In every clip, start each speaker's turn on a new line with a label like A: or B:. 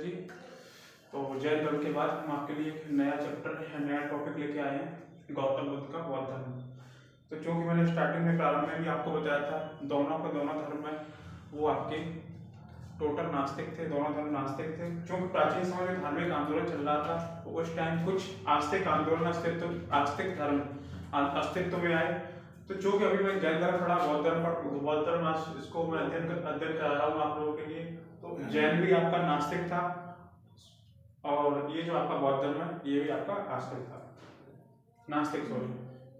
A: जी। तो जैन धर्म के बाद हम आपके लिए एक नया चैप्टर नया टॉपिक लेके आए हैं, गौतम बुद्ध का बौद्ध धर्म। तो चूंकि मैंने स्टार्टिंग में प्रारंभ में भी आपको बताया था, दोनों धर्म है वो आपके टोटल नास्तिक थे, दोनों धर्म नास्तिक थे। चूंकि प्राचीन समय में धार्मिक आंदोलन चल रहा था, तो उस टाइम कुछ आस्तिक आंदोलन आस्तिक धर्म अस्तित्व में आए। तो चूंकि अभी मैं जैन धर्म पढ़ा, बौद्ध धर्म इसको मैं अध्ययन करा रहा हूँ आप लोगों के लिए। तो जैन भी आपका नास्तिक था और ये जो आपका बौद्ध धर्म है ये भी आपका आस्तिक था, नास्तिक। सॉरी,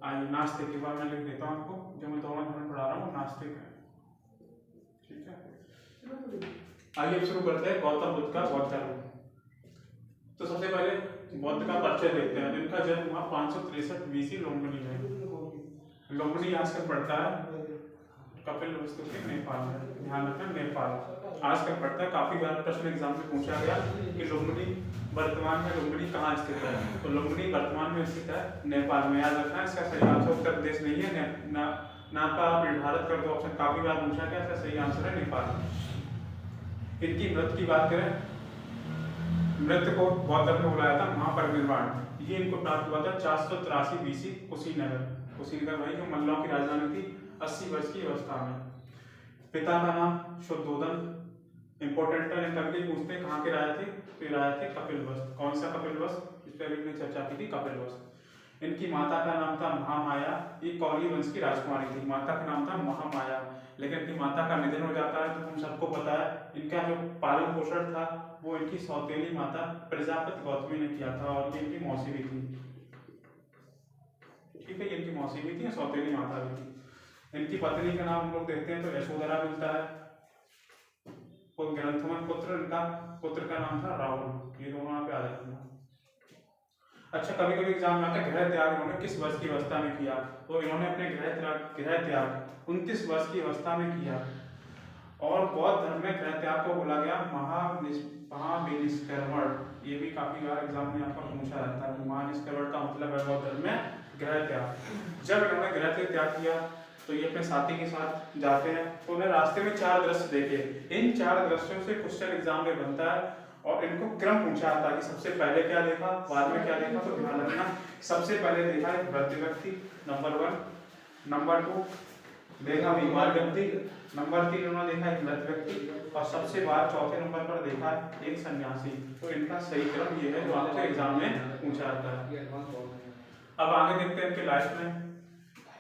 A: आइए नास्तिक के बाद मैं लिख देता हूँ आपको, जो मैं दोनों धर्म पढ़ा रहा हूँ नास्तिक है, ठीक है। आइए शुरू करते हैं गौतम बुद्ध का बौद्ध धर्म। तो सबसे पहले बौद्ध का परिचय देखते हैं। इनका जन्म हुआ 563 BC लुम्बिनी में। लुम्बिनी आजकल पड़ता है कपिलवस्तु के नेपाल में, ध्यान रखना नेपाल आजकल पड़ता है। काफी बार प्रश्न एग्जाम में पूछा गया कि लुम्बिनी वर्तमान में लुम्बिनी कहाँ स्थित है, तो लुम्बिनी वर्तमान में स्थित है नेपाल में। याद रखना इसका सही आंसर उत्तर प्रदेश नहीं है, ना का आप निर्धारित कर दो ऑप्शन, काफी बार पूछा गया, इसका सही आंसर है नेपाल। इनकी मृत्यु की बात करें, मृत्यु को बौद्ध धर्म में बुलाया था महापरिनिर्वाण। ये इनको प्राप्त हुआ था 483 BC कुशीनगर वही जो मल्लों की राजधानी थी, 80 वर्ष की अवस्था में। पिता का नाम शुद्धोदन, इंपॉर्टेंट है, कभी पूछते हैं कहाँ के राजा थे, तो ये राजा थे कपिलवस्तु। कौन सा कपिलवस्तु, इस पर हमने चर्चा की थी, कपिलवस्तु। इनकी माता का नाम था महामाया, ये कौली वंश की राजकुमारी थी, माता का नाम था महामाया। लेकिन इनकी माता का निधन हो जाता है, तो हम सबको पता है इनका जो पालन पोषण था वो इनकी सौतेली माता प्रजापति गौतमी ने किया था, और ये इनकी मौसी भी थी, ठीक है। इनकी मौसी भी थी, सौतेली माता भी थी। इनकी पत्नी का नाम हम लोग देखते हैं तो यशोधरा मिलता है। ग्रंथवन पुत्र, इनका पुत्र का नाम था राहुल। ये दोनों यहाँ पे आ जाते हैं। अच्छा, कभी कभी एग्जाम में आता है गृह त्याग इन्होंने किस वर्ष की अवस्था में किया, तो इन्होंने अपने गृह त्याग 29 वर्ष की अवस्था में किया। और बौद्ध धर्म में गृह त्याग को बोला गया महाविनिष्क्रमण। ये भी काफी बार एग्जाम में आपका पूछा जाता है, महानिष्क्रमण का मतलब है बौद्ध धर्म में गृह त्याग। जब इन्होंने गृह त्याग किया तो ये अपने साथी के साथ जाते हैं, तो उन्हें रास्ते में 4 दृश्य देखे। इन 4 दृश्यों से क्वेश्चन एग्जाम में बनता है और इनको क्रम पूछा जाता है कि सबसे पहले क्या देखा, बाद में क्या देखा। तो ध्यान रखना, सबसे पहले देखा एक वृद्ध व्यक्ति, नंबर 1। नंबर 2 देखा बीमार व्यक्ति, नंबर 3 उन्होंने देखा एक मृत व्यक्ति, और सबसे बाद चौथे नंबर पर देखा एक सन्यासी। तो इनका सही क्रम ये है जो आपसे एग्जाम में पूछा जाता है। अब आगे देखते हैं इनके लाइफ में।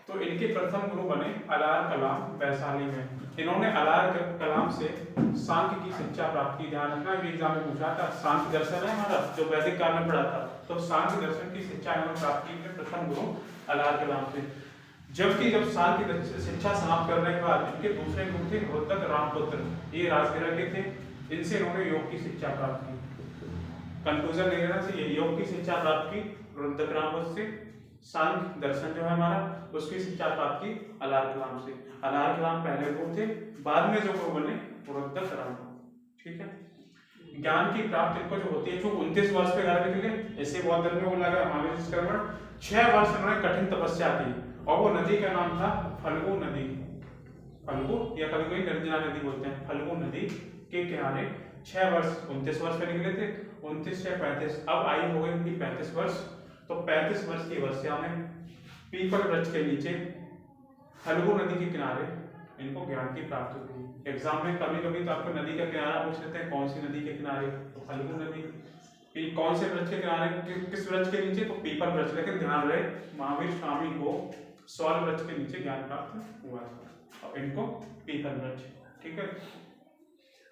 A: तो इनके प्रथम गुरु बने अलार कलाम वैशाली में। इन्होंने अलार कलाम से सांख्य की शिक्षा प्राप्त की। ध्यान रखना, ये एग्जाम में पूछा था, सांख्य दर्शन है हमारा जो वैदिक काल में पढ़ा था, तो सांख्य दर्शन की शिक्षा इन्होंने प्राप्त की अपने प्रथम गुरु अलार कलाम से। जब सांख्य शिक्षा समाप्त करने के बाद इनके दूसरे गुरु थे रोहतक रामपुत्र, ये राजगिरा के थे। इनसे इन्होंने योग की शिक्षा प्राप्त की। कंक्लूजन ले लेना चाहिए, योग की शिक्षा प्राप्त की रोहतक रामपुत्र से। सांख्य दर्शन जो है हमारा उसकी शिक्षा प्राप्त की अलार कलाम से। अलार कलाम पहले गुरु थे, बाद में जो गुरु बने रोहतक राम, ठीक है। ज्ञान की प्राप्ति इनको जो होती है, जो 29 वर्ष पे कार्य के लिए ऐसे बौद्ध धर्म में बोला गया महाविनिष्क्रमण। 6 वर्ष उन्होंने कठिन तपस्या की, और वो नदी का नाम था फल्गु नदी। फल्गु या कभी कोई निर्जना नदी बोलते हैं, फल्गु नदी के किनारे 6 वर्ष, 29 वर्ष पे निकले थे, 29 से 35, अब आयु हो गई उनकी 35 वर्ष। तो 35 वर्ष की अवस्था में पीपल वृक्ष के नीचे फल्गु नदी के किनारे इनको ज्ञान की प्राप्ति हुई। एग्जाम में कभी कभी तो आपको नदी का किनारा पूछ लेते हैं, कौन सी नदी के किनारे, तो फल्गु नदी। कौन से वृक्ष के किनारे, किस वृक्ष के नीचे, तो पीपल वृक्ष। लेकिन ध्यान रहे महावीर स्वामी को सौर वृक्ष के नीचे ज्ञान प्राप्त हुआ था, और इनको पीपल वृक्ष, ठीक है।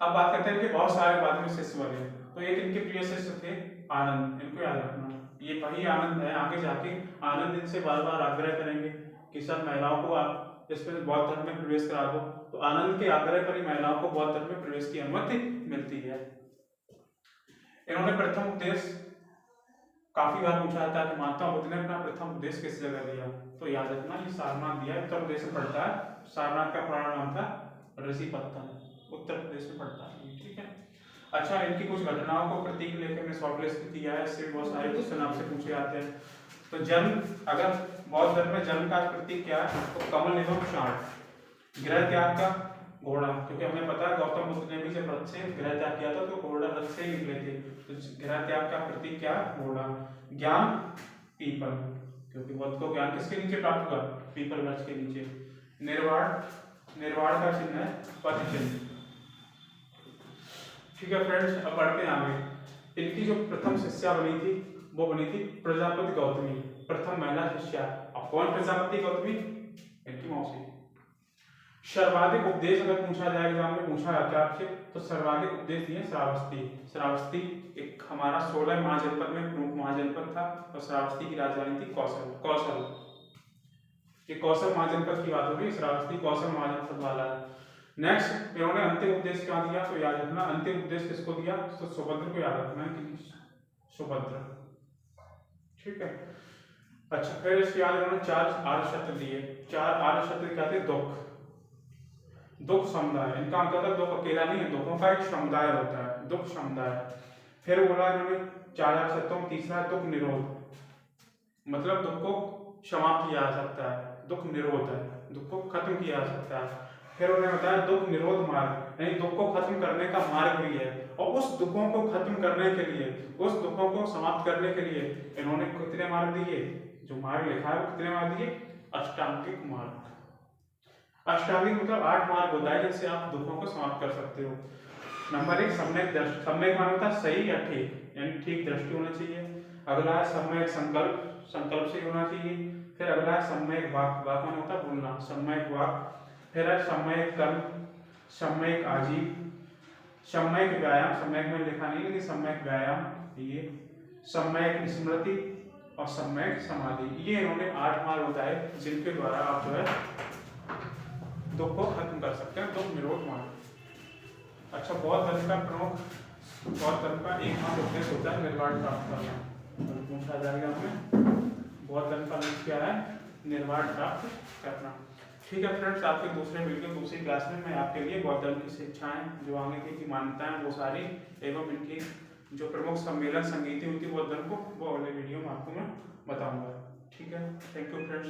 A: अब बात करते हैं कि बहुत सारे बाद में शिष्य बने। तो एक इनके प्रिय शिष्य थे आनंद, इनको याद रखना, ये वही आनंद है। आगे जाके आनंद इनसे बार बार आग्रह करेंगे कि सर महिलाओं को आप इसमें बौद्ध धर्म में प्रवेश करा दो, तो आनंद के आग्रह पर ही महिलाओं को बौद्ध धर्म में प्रवेश की अनुमति मिलती है। इन्होंने प्रथम उपदेश काफी बार पूछा जाता है कि महात्मा बुद्ध ने अपना प्रथम उपदेश किस जगह दिया, तो याद रखना ये सारनाथ दिया, उत्तर प्रदेश में पड़ता है। सारनाथ का पुराना नाम था ऋषिपत्तन, उत्तर प्रदेश में पड़ता है, ठीक है। अच्छा, इनकी कुछ घटनाओं को प्रतीक लेकर हमने शॉर्टलिस्ट किया है, इससे बहुत सारे क्वेश्चन आपसे पूछे जाते हैं। तो जन्म, अगर बौद्ध धर्म में जन्म का प्रतीक क्या है, तो कमल एवं शांत। गृह त्याग का घोड़ा, क्योंकि हमें पता है गौतम बुद्ध ने भी जब रथ से गृह त्याग किया था तो घोड़ा रथ से ही निकले थे, तो गृह त्याग का प्रतीक क्या, घोड़ा। ज्ञान, पीपल, क्योंकि बुद्ध को ज्ञान किसके नीचे प्राप्त हुआ, पीपल वृक्ष के नीचे। निर्वाण, निर्वाण का चिन्ह है पद चिन्ह। ठीक है फ्रेंड्स, अब बढ़ते हैं आगे। इनकी जो प्रथम शिष्या बनी थी वो बनी थी प्रजापति गौतमी, प्रथम महिला शिष्या। अब कौन प्रजापति गौतमी, इनकी मौसी। सर्वाधिक उपदेश अगर पूछा जाए एग्जाम में, पूछा जाता है आपसे, तो सर्वाधिक उपदेश दिए श्रावस्ती। श्रावस्ती एक हमारा 16 महाजनपद में प्रमुख महाजनपद था, और श्रावस्ती की राजधानी थी कौशल। कौशल, ये कौशल महाजनपद की बात होगी, श्रावस्ती कौशल महाजनपद वाला है। नेक्स्ट, इन्होंने अंतिम उपदेश क्या दिया, तो याद रखना अंतिम उपदेश किसको दिया, तो सुभद्र को याद रखना है कि सुभद्र। ठीक है, अच्छा फिर इसके बाद इन्होंने 4 आर्य सत्य दिए। 4 आर्य सत्य क्या थे, दुख, दुख समुदाय, इनका मतलब दुख अकेला नहीं है, दुखों का एक समुदाय होता है, दुख समुदाय। फिर बोला इन्होंने 4 आर्य सत्यों में तीसरा दुख निरोध, मतलब दुख को समाप्त किया जा सकता है, दुख निरोध है, दुख को खत्म किया जा सकता है। फिर उन्होंने बताया दुख निरोध मार्ग, यानी दुख को खत्म करने का मार्ग भी है, और उस दुखों को खत्म करने के लिए, उस दुखों को समाप्त करने के लिए इन्होंने कितने मार्ग दिए, जो मार्ग लिखा है वो कितने मार्ग दिए, अष्टांगिक मार्ग। अष्टांगिक मतलब 8 मार्ग होता है जिससे आप दुखों को समाप्त कर सकते हो। नंबर 1 सम्यक दृष्टि, सम्यक माने होता है सही या ठीक, यानी ठीक दृष्टि होनी चाहिए। अगला है सम्यक संकल्प, संकल्प से होना चाहिए। फिर अगला है सम्यक वाक, वाक माने होता है बोलना, सम्यक वाक। फिर है सम्यक कर्म, सम्यक आजीव, सम्यक व्यायाम, सम्यक में लिखा नहीं लेकिन सम्यक व्यायाम, ये सम्यक स्मृति और सम्यक समाधि। ये इन्होंने 8 मार्ग बताए जिनके द्वारा आप जो है दुख को खत्म कर सकते हैं, दुख निरोध मार्ग। अच्छा, बौद्ध धर्म का प्रमुख, बौद्ध धर्म का एकमात्र उद्देश्य होता है निर्वाण प्राप्त करना। पूछा जाएगा हमें बौद्ध धर्म का लक्ष्य क्या है, निर्वाण प्राप्त करना। ठीक है फ्रेंड्स, आपके दूसरे वीडियो दूसरी क्लास में मैं आपके लिए बौद्ध धर्म की शिक्षाएं, जो आगे की मान्यताएं वो सारी, एवं इनकी जो प्रमुख सम्मेलन संगीति हुई थी बौद्ध धर्म को, वो अगले वीडियो में आपको मैं बताऊंगा। ठीक है, थैंक यू फ्रेंड्स।